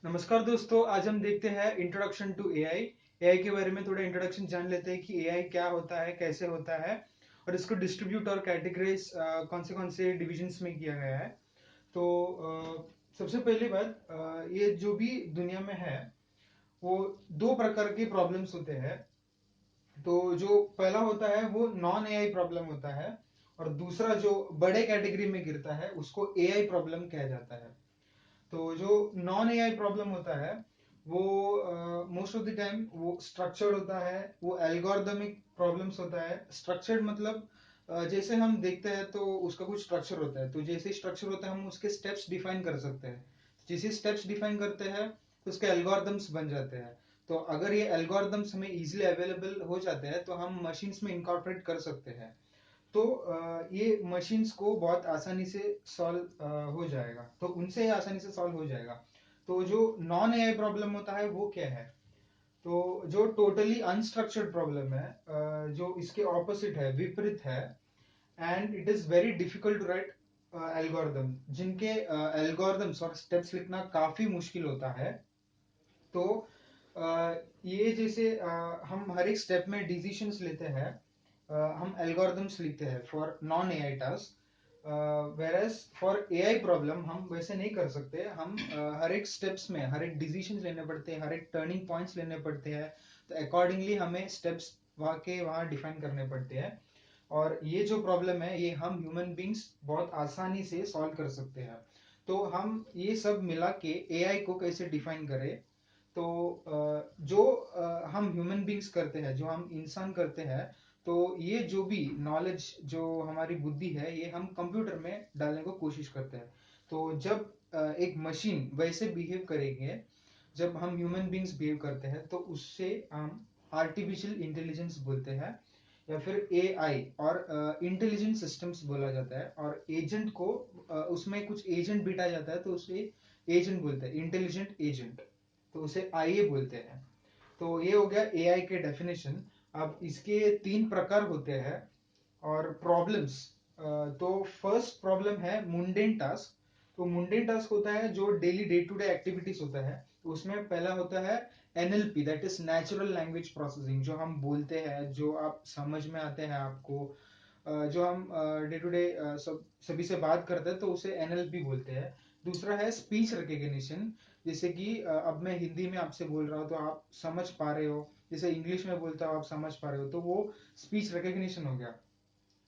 नमस्कार दोस्तों, आज हम देखते हैं इंट्रोडक्शन टू एआई। एआई के बारे में थोड़ा इंट्रोडक्शन जान लेते हैं कि एआई क्या होता है, कैसे होता है और इसको डिस्ट्रीब्यूट और कैटेगराइज कौन से डिविजन्स में किया गया है। तो सबसे पहली बात, ये जो भी दुनिया में है वो दो प्रकार के प्रॉब्लम्स होते हैं। तो जो पहला होता है वो नॉन एआई प्रॉब्लम होता है और दूसरा जो बड़े कैटेगरी में गिरता है उसको एआई प्रॉब्लम कहा जाता है। तो जो नॉन एआई प्रॉब्लम होता है वो मोस्ट ऑफ द टाइम वो स्ट्रक्चर्ड होता है, वो एल्गोरिदमिक प्रॉब्लम्स होता है। स्ट्रक्चर्ड मतलब जैसे हम देखते हैं तो उसका कुछ स्ट्रक्चर होता है, तो जैसे स्ट्रक्चर होता है हम उसके स्टेप्स डिफाइन कर सकते हैं। जैसे स्टेप्स डिफाइन करते हैं तो उसके एल्गोरिदम्स बन जाते हैं। तो अगर ये एल्गोरिदम्स हमें इजीली अवेलेबल हो जाते हैं तो हम मशीन्स में इनकॉर्पोरेट कर सकते हैं। तो ये मशीन्स को बहुत आसानी से सॉल्व हो जाएगा, तो उनसे आसानी से सॉल्व हो जाएगा। तो जो नॉन एआई प्रॉब्लम होता है वो क्या है? तो जो टोटली अनस्ट्रक्चर्ड प्रॉब्लम है, जो इसके ऑपोजिट है, विपरीत है, and it is very difficult to write algorithm, जिनके एल्गोरिदम्स और स्टेप्स लिखना काफी मुश्किल होता है। तो ये जैसे हम हर एक स्टेप में डिसीजंस लेते हैं, हम एल्गोरिदम्स लिखते हैं for non AI task. Whereas for AI problem हम वैसे नहीं कर सकते। हम हर एक स्टेप्स में हर एक डिसीजंस लेने पड़ते हैं, हर एक टर्निंग पॉइंट्स लेने पड़ते हैं। तो अकॉर्डिंगली हमें स्टेप्स वहाँ डिफाइन करने पड़ते हैं। और ये जो प्रॉब्लम है ये हम ह्यूमन बींग्स बहुत आसानी से सॉल्व कर सकते हैं। तो हम ये सब मिला के एआई को कैसे डिफाइन करें? तो जो हम ह्यूमन बींग्स करते हैं, जो हम इंसान करते हैं, तो ये जो भी नॉलेज, जो हमारी बुद्धि है, ये हम कंप्यूटर में डालने को कोशिश करते हैं। तो जब एक मशीन वैसे बिहेव करेंगे जब हम ह्यूमन बींग्स बिहेव करते हैं तो उससे हम आर्टिफिशियल इंटेलिजेंस बोलते हैं या फिर एआई और इंटेलिजेंट सिस्टम्स बोला जाता है। और एजेंट को उसमें कुछ एजेंट बिठा जाता है तो उसे एजेंट बोलते हैं, इंटेलिजेंट एजेंट। तो उसे आईए बोलते हैं। तो ये हो गया एआई के डेफिनेशन। अब इसके तीन प्रकार होते हैं और प्रॉब्लम्स। तो फर्स्ट प्रॉब्लम है मुंडेन टास्क। तो मुंडेन टास्क होता है जो daily day to day activities होता है। तो उसमें पहला होता है NLP, that is natural language processing. जो हम बोलते हैं, जो आप समझ में आते हैं आपको, जो हम डे टू डे सभी से बात करते हैं, तो उसे एनएलपी बोलते हैं। दूसरा है स्पीच रिकग्निशन। जैसे कि अब मैं हिंदी में आपसे बोल रहा हूँ तो आप समझ पा रहे हो, जैसे इंग्लिश में बोलता हूँ आप समझ पा रहे हो, तो वो स्पीच रिकग्निशन हो गया।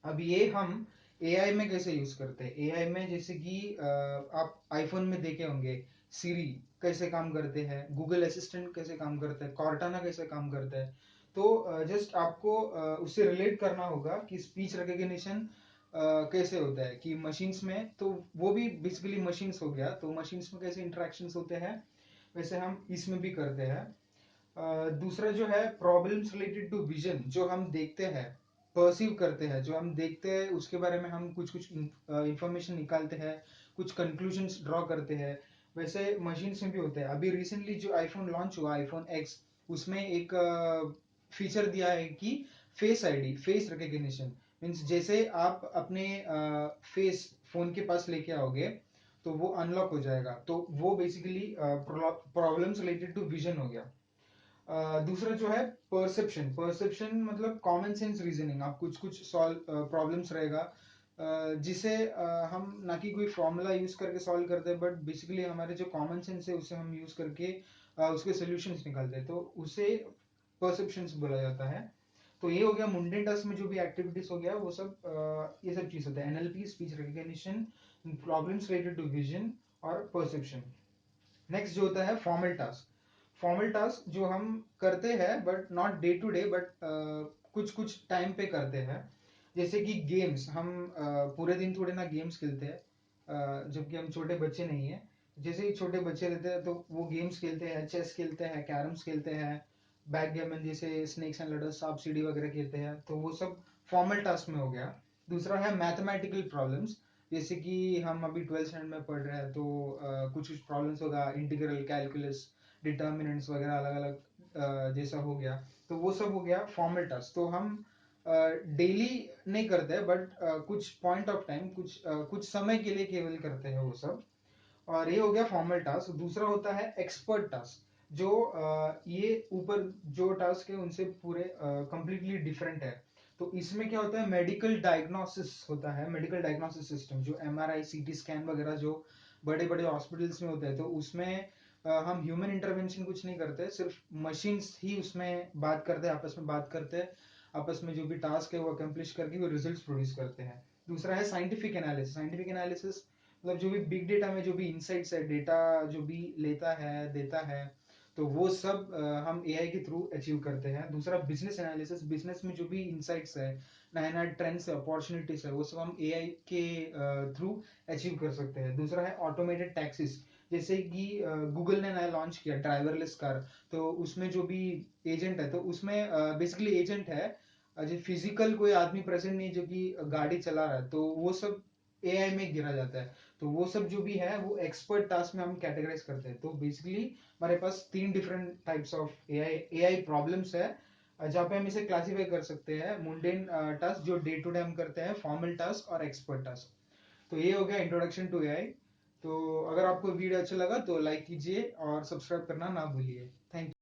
अब ये हम एआई में कैसे यूज करते हैं? एआई में जैसे कि आप आईफोन में देखे होंगे सीरी कैसे काम करते हैं, गूगल असिस्टेंट कैसे काम करता है, कॉर्टाना कैसे काम करता है। तो जस्ट आपको उससे रिलेट करना होगा कि स्पीच रिकग्निशन कैसे होता है कि मशीन्स में, तो वो भी बेसिकली मशीन्स हो गया। तो मशीन्स में कैसे इंटरेक्शंस होते हैं वैसे हम इसमें भी करते हैं। दूसरा जो है प्रॉब्लम्स रिलेटेड टू विजन, जो हम देखते हैं, परसीव करते हैं, जो हम देखते हैं उसके बारे में हम कुछ कुछ इंफॉर्मेशन निकालते हैं, कुछ कंक्लूजन्स ड्रॉ करते हैं। वैसे मशीन में भी होते हैं। अभी रिसेंटली जो आईफोन लॉन्च हुआ, आईफोन एक्स, उसमें एक फीचर दिया है कि face ID, face recognition. Means जैसे आप अपने फेस फोन के पास लेके आओगे तो वो अनलॉक हो जाएगा। तो वो basically problems related to vision हो गया। दूसरा जो है परसेप्शन। परसेप्शन मतलब कॉमन सेंस रीजनिंग। आप कुछ कुछ सॉल्व प्रॉब्लम्स रहेगा जिसे हम ना कि कोई फॉर्मूला यूज करके सॉल्व करते हैं, बट बेसिकली हमारे जो कॉमन सेंस है उसे हम यूज करके उसके सोल्यूशंस निकालते हैं, तो उसे परसेप्शंस बोला जाता है। तो ये हो गया मुंडेन टास्क में जो भी एक्टिविटीज हो गया वो सब, ये सब चीज होता है, NLP, speech recognition, problems related to vision और परसेप्शन। नेक्स्ट जो होता है फॉर्मल टास्क। फॉर्मल टास्क जो हम करते हैं but not day to day, but कुछ कुछ टाइम पे करते हैं। जैसे कि गेम्स, हम पूरे दिन थोड़े ना गेम्स खेलते हैं, जबकि हम छोटे बच्चे नहीं है। जैसे ही छोटे बच्चे रहते हैं तो वो गेम्स खेलते हैं, चेस खेलते हैं, कैरम्स खेलते हैं, बैकगैमन जैसे स्नेक्स एंड लैडर्स, सांप सीढ़ी वगैरह खेलते हैं। तो वो सब फॉर्मल टास्क में हो गया। दूसरा है मैथमेटिकल प्रॉब्लम्स। जैसे कि हम अभी 12th स्टैंडर्ड में पढ़ रहे हैं तो कुछ कुछ प्रॉब्लम्स होगा, इंटीग्रल, कैलकुलस, डिटर्मिनेंट्स वगैरह अलग अलग जैसा हो गया। तो वो सब हो गया फॉर्मल टास्क। तो हम डेली नहीं करते बट कुछ पॉइंट ऑफ टाइम, कुछ समय के लिए केवल करते हैं वो सब। और ये हो गया फॉर्मल टास्क। दूसरा होता है एक्सपर्ट टास्क, जो ये ऊपर जो टास्क है उनसे पूरे कंप्लीटली डिफरेंट है। तो इसमें क्या होता है, मेडिकल डायग्नोसिस होता है, मेडिकल डायग्नोसिस सिस्टम, जो एमआरआई सीटी स्कैन वगैरह जो बड़े बड़े हॉस्पिटल्स में होता है, तो उसमें हम ह्यूमन इंटरवेंशन कुछ नहीं करते, सिर्फ मशीन्स ही उसमें बात करते हैं, आपस में बात करते हैं, आपस में जो भी टास्क है वो अकम्प्लिश करके वो रिजल्ट्स प्रोड्यूस करते हैं। दूसरा है साइंटिफिक एनालिसिस। साइंटिफिक एनालिसिस मतलब जो भी बिग डेटा में जो भी इंसाइट्स है, डेटा जो भी लेता है देता है, तो वो सब हम एआई के थ्रू अचीव करते हैं। दूसरा बिजनेस एनालिसिस, बिजनेस में जो भी इंसाइट्स है, नए नए ट्रेंड्स है, अपॉर्चुनिटीज है, वो सब हम एआई के थ्रू अचीव कर सकते हैं। दूसरा है ऑटोमेटेड टैक्सीज, जैसे कि गूगल ने नया लॉन्च किया ड्राइवरलेस कार, तो उसमें जो भी एजेंट है, तो उसमें बेसिकली एजेंट है, जो फिजिकल कोई आदमी प्रेजेंट नहीं जो कि गाड़ी चला रहा है, तो वो सब एआई में गिरा जाता है। तो वो सब जो भी है वो एक्सपर्ट टास्क में हम कैटेगराइज करते हैं। तो बेसिकली हमारे पास 3 different types of AI problems है, जहाँ पे हम इसे क्लासीफाई कर सकते हैं। मुंडेन टास्क जो डे टू डे हम करते हैं, फॉर्मल टास्क और एक्सपर्ट टास्क। तो ये हो गया इंट्रोडक्शन टू एआई। तो अगर आपको वीडियो अच्छा लगा तो लाइक कीजिए और सब्सक्राइब करना ना भूलिए। Thank you.